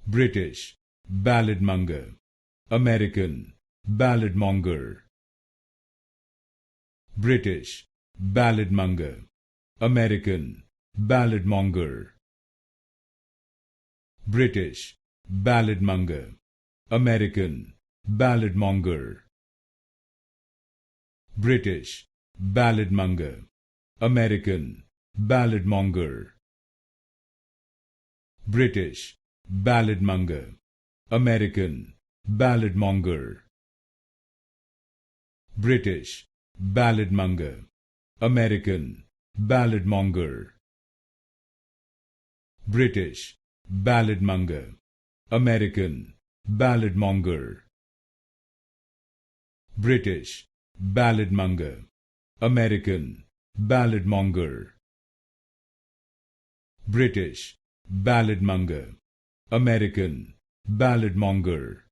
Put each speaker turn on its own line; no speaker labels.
British, balladmonger. American, balladmonger. British, balladmonger. American, balladmonger. British, balladmonger. American, balladmonger. British, balladmonger. American, balladmonger. British, balladmonger. American, balladmonger. British, balladmonger. American, balladmonger. British, balladmonger. American, balladmonger. British, balladmonger. American, balladmonger. British, balladmonger. American, balladmonger.